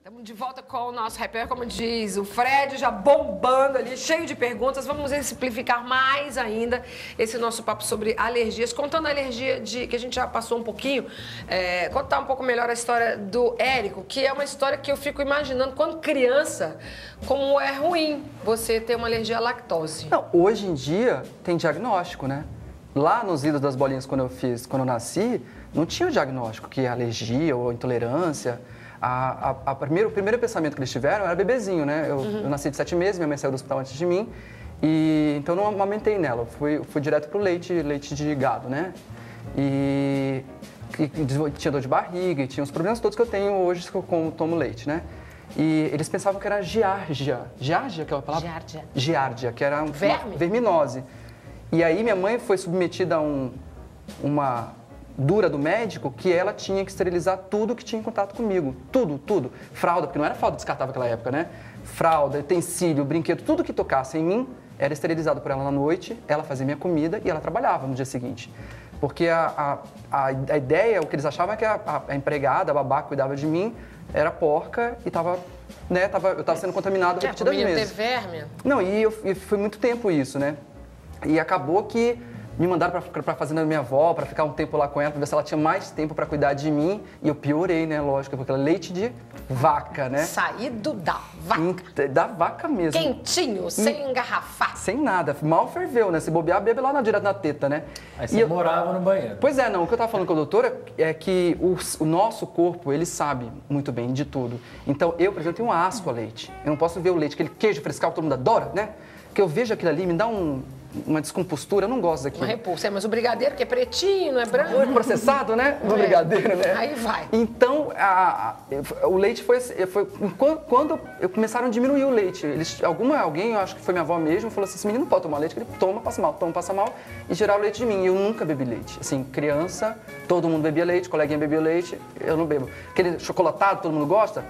Estamos de volta com o nosso repórter, como diz o Fred, já bombando ali, cheio de perguntas. Vamos simplificar mais ainda esse nosso papo sobre alergias. Contando a alergia que a gente já passou um pouquinho, contar um pouco melhor a história do Érico, que é uma história que eu fico imaginando, quando criança, como é ruim você ter uma alergia à lactose. Não, hoje em dia tem diagnóstico, né? Lá nos idos das bolinhas, quando eu nasci, não tinha o diagnóstico que é alergia ou intolerância. O primeiro pensamento que eles tiveram era bebezinho, né? Eu nasci de 7 meses, minha mãe saiu do hospital antes de mim, e então não amamentei nela, fui direto pro leite de gado, né? E tinha dor de barriga, e tinha os problemas todos que eu tenho hoje que eu tomo leite, né? E eles pensavam que era giardia. Giardia, que é a palavra? Giardia. Giardia, que era Verme? Verminose. E aí minha mãe foi submetida a uma dura do médico que ela tinha que esterilizar tudo que tinha em contato comigo. Tudo. Fralda, porque não era fralda descartável naquela época, né? Fralda, utensílio, brinquedo, tudo que tocasse em mim era esterilizado por ela na noite, ela fazia minha comida e ela trabalhava no dia seguinte. Porque a ideia, o que eles achavam é que a empregada, a babá que cuidava de mim, era porca e eu estava sendo contaminado repetidas vezes. Ter verme? Não, e foi muito tempo isso, né? E acabou que me mandaram pra fazenda da minha avó, pra ficar um tempo lá com ela, pra ver se ela tinha mais tempo pra cuidar de mim. E eu piorei, né, lógico, porque era leite de vaca, né? Saído da vaca. Da vaca mesmo. Quentinho, sem engarrafar. Sem nada, mal ferveu, né? Se bobear, bebe lá direto na teta, né? Aí você morava no banheiro. Pois é, não, o que eu tava falando com a doutora é que o nosso corpo, ele sabe muito bem de tudo. Então, eu, por exemplo, tenho um asco a leite. Eu não posso ver o leite, aquele queijo frescal que todo mundo adora, né? Porque eu vejo aquilo ali, me dá uma descompostura, eu não gosto daquilo. Uma repulsa, mas o brigadeiro que é pretinho, não é branco? Muito processado, né? Do brigadeiro, né? Aí vai. Então, o leite foi quando começaram a diminuir o leite. Alguém, eu acho que foi minha avó mesmo, falou assim, esse menino não pode tomar leite, ele toma, passa mal, e tiraram o leite de mim. E eu nunca bebi leite. Assim, criança, todo mundo bebia leite, coleguinha bebia leite, eu não bebo. Aquele chocolatado, todo mundo gosta?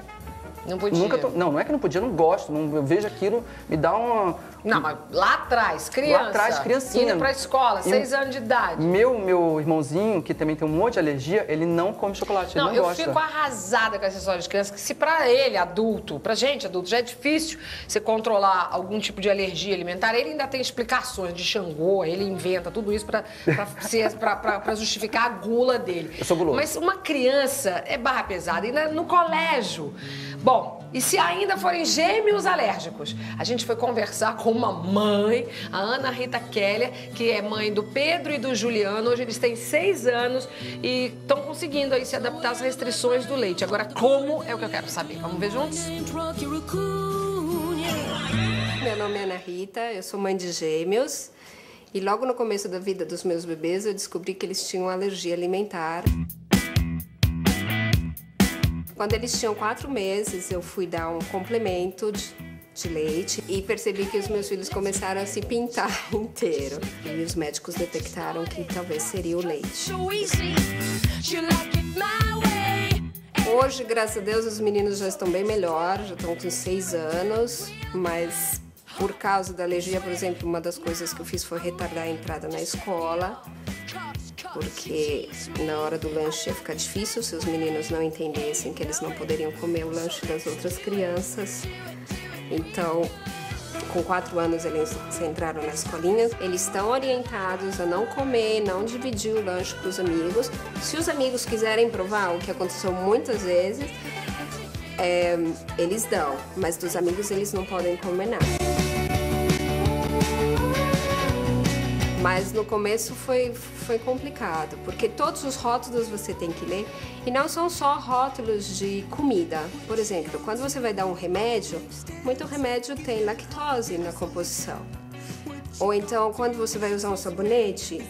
Não podia. Não é que não podia, eu não gosto. Eu vejo aquilo, me dá uma... Não, mas lá atrás, criança. Lá atrás, criancinha. Indo pra escola, 6 anos de idade. Meu irmãozinho, que também tem um monte de alergia, ele não come chocolate, ele não gosta. Eu fico arrasada com essa história de criança, que se pra ele, adulto, pra gente, adulto, já é difícil você controlar algum tipo de alergia alimentar, ele ainda tem explicações de Xangô, ele inventa tudo isso pra justificar a gula dele. Eu sou guloso. Mas uma criança é barra pesada, ainda no colégio. Bom, e se ainda forem gêmeos alérgicos? A gente foi conversar com uma mãe, a Ana Rita Keller, que é mãe do Pedro e do Juliano. Hoje eles têm 6 anos e estão conseguindo aí se adaptar às restrições do leite. Agora, como é o que eu quero saber? Vamos ver juntos? Meu nome é Ana Rita, eu sou mãe de gêmeos. E logo no começo da vida dos meus bebês, eu descobri que eles tinham alergia alimentar. Quando eles tinham 4 meses, eu fui dar um complemento de leite e percebi que os meus filhos começaram a se pintar inteiro. E os médicos detectaram que talvez seria o leite. Hoje, graças a Deus, os meninos já estão bem melhor, já estão com 6 anos, mas por causa da alergia, por exemplo, uma das coisas que eu fiz foi retardar a entrada na escola, porque na hora do lanche ia ficar difícil se os meninos não entendessem que eles não poderiam comer o lanche das outras crianças. Então, com 4 anos eles entraram na escolinha. Eles estão orientados a não comer, não dividir o lanche com os amigos. Se os amigos quiserem provar, o que aconteceu muitas vezes, eles dão, mas dos amigos eles não podem comer nada. Mas no começo foi complicado, porque todos os rótulos você tem que ler, e não são só rótulos de comida. Por exemplo, quando você vai dar um remédio, muito remédio tem lactose na composição. Ou então, quando você vai usar um sabonete,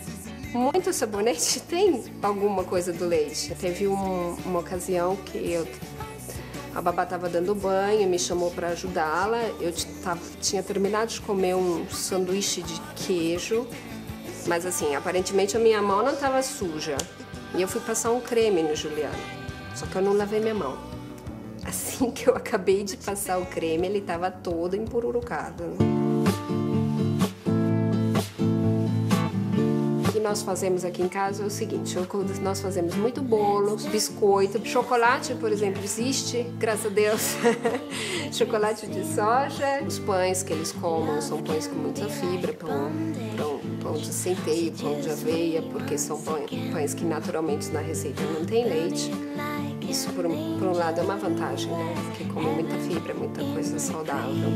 muito sabonete tem alguma coisa do leite. Teve uma ocasião que a babá estava dando banho, me chamou para ajudá-la. Eu tinha terminado de comer um sanduíche de queijo, mas assim, aparentemente a minha mão não estava suja. E eu fui passar um creme no Juliano, só que eu não lavei minha mão. Assim que eu acabei de passar o creme, ele estava todo empururucado. E nós fazemos aqui em casa é o seguinte, nós fazemos muito bolo, biscoito, chocolate, por exemplo, existe, graças a Deus, chocolate de soja. Os pães que eles comem são pães com muita fibra, pão de centeio, pão de aveia, porque são pães que naturalmente na receita não tem leite. Isso, por um lado, é uma vantagem, né? Porque come muita fibra, muita coisa saudável.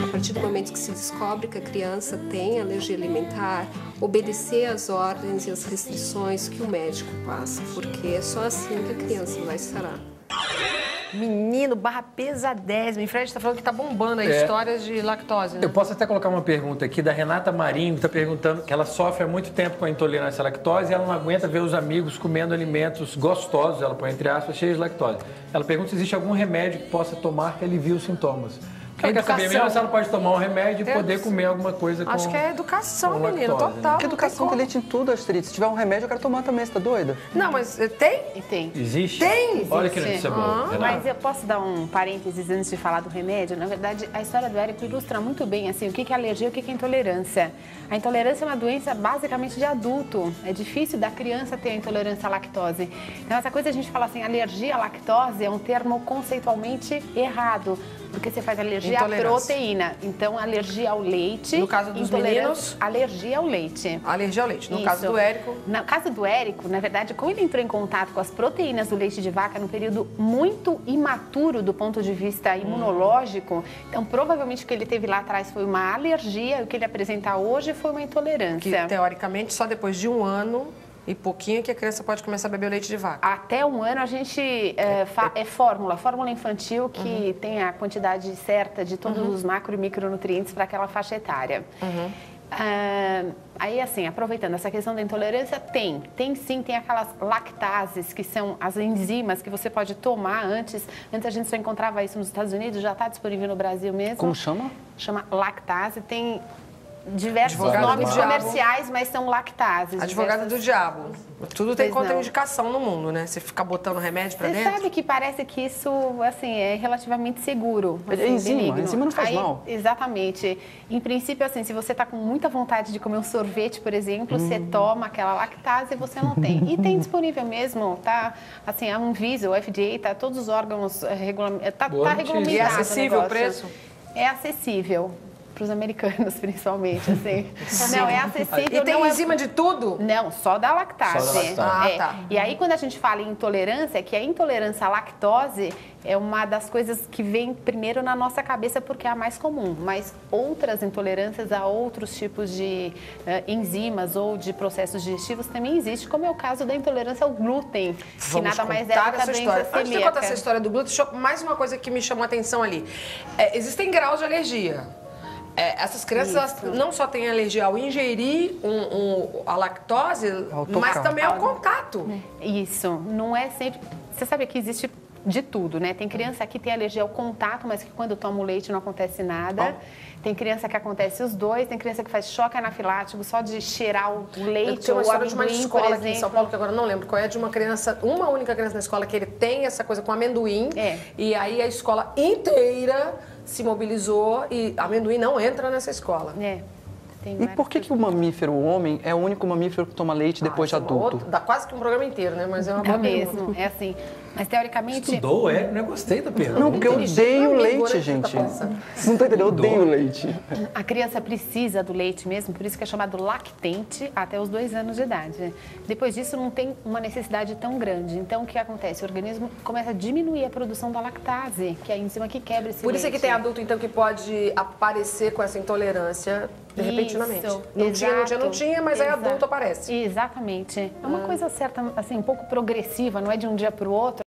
A partir do momento que se descobre que a criança tem alergia alimentar, obedecer às ordens e às restrições que o médico passa, porque é só assim que a criança vai sarar. Menino, barra pesadésima. E Fred está falando que está bombando aí histórias de lactose, né? Eu posso até colocar uma pergunta aqui da Renata Marinho, que está perguntando que ela sofre há muito tempo com a intolerância à lactose e ela não aguenta ver os amigos comendo alimentos gostosos, ela põe entre aspas, cheios de lactose. Ela pergunta se existe algum remédio que possa tomar que alivie os sintomas. Ela quer saber mesmo se ela pode tomar um remédio e poder comer alguma coisa com Acho que é educação, com menino, lactose, total. Porque educação tem leite em tudo, Astrid. Se tiver um remédio, eu quero tomar também, você tá doida? Não, mas tem? E tem. Existe? Tem! Olha que notícia boa. Renata. Mas eu posso dar um parênteses antes de falar do remédio? Na verdade, a história do Érico ilustra muito bem assim, o que é alergia e o que é intolerância. A intolerância é uma doença basicamente de adulto. É difícil da criança ter a intolerância à lactose. Então, essa coisa a gente fala assim, alergia à lactose é um termo conceitualmente errado. Porque você faz alergia à proteína. Então, alergia ao leite. No caso dos meninos? Alergia ao leite. Alergia ao leite. No Isso. caso do Érico? No caso do Érico, na verdade, como ele entrou em contato com as proteínas do leite de vaca num período muito imaturo do ponto de vista imunológico, então provavelmente o que ele teve lá atrás foi uma alergia e o que ele apresenta hoje foi uma intolerância. Que, teoricamente, só depois de 1 ano e pouquinho que a criança pode começar a beber o leite de vaca. Até 1 ano a gente fórmula infantil que tem a quantidade certa de todos os macro e micronutrientes para aquela faixa etária. Aí, assim, aproveitando essa questão da intolerância, tem sim, tem aquelas lactases, que são as enzimas que você pode tomar antes a gente só encontrava isso nos Estados Unidos, já está disponível no Brasil mesmo. Como chama? Chama lactase, tem diversos Advogado nomes do diabo. comerciais, mas são lactases. Advogada do diabo. Tudo tem Pois não. contraindicação no mundo, né? Você ficar botando remédio pra Você dentro. sabe que parece que isso, assim, é relativamente seguro. É Assim, enzima, benigno. enzima não faz Aí, mal. Exatamente. Em princípio, assim, se você está com muita vontade de comer um sorvete, por exemplo, você toma aquela lactase e você não tem. E tem disponível mesmo, tá? Assim, a Anvisa, o FDA, tá todos os órgãos tá regulamentado. E é acessível o negócio. preço? É acessível. Para os americanos, principalmente, assim. Não, é acessível. E tem não enzima de tudo? Não, só da lactase. Só da lactase. Ah, tá. E aí, quando a gente fala em intolerância, que a intolerância à lactose é uma das coisas que vem primeiro na nossa cabeça porque é a mais comum. Mas outras intolerâncias a outros tipos de enzimas ou de processos digestivos também existe, como é o caso da intolerância ao glúten, que nada mais é do que a essa doença história. Antes de celíaca. contar essa história do glúten, mais uma coisa que me chamou a atenção ali. Existem graus de alergia. Essas crianças elas não só têm alergia ao ingerir a lactose, mas também ao contato. Isso, não é sempre... Você sabe que existe de tudo, né? Tem criança que tem alergia ao contato, mas que quando toma o leite não acontece nada. Tem criança que acontece os dois, tem criança que faz choque anafilático só de cheirar o leite ou o história de uma amendoim, escola por aqui em São exemplo. Paulo, que agora eu não lembro qual é, de uma criança, uma única criança na escola que ele tem essa coisa com amendoim. E aí a escola inteira se mobilizou e amendoim não entra nessa escola. E por que o mamífero, o homem, é o único mamífero que toma leite depois de adulto? Dá quase que um programa inteiro, né? Mas é uma É boa pergunta. mesmo, é assim. Mas teoricamente... Estudou, eu gostei da pergunta. Não, porque eu odeio amigo, leite, né? gente. Tá pensando. Você não tá entendendo? Eu odeio leite. A criança precisa do leite mesmo, por isso que é chamado lactente até os 2 anos de idade. Depois disso, não tem uma necessidade tão grande. Então, o que acontece? O organismo começa a diminuir a produção da lactase, que é a enzima que quebra esse Por isso é leite. que tem adulto, então, que pode aparecer com essa intolerância repentinamente. Isso, Não tinha, mas aí adulto aparece. Exatamente. É uma coisa certa, assim, um pouco progressiva, não é de um dia para o outro.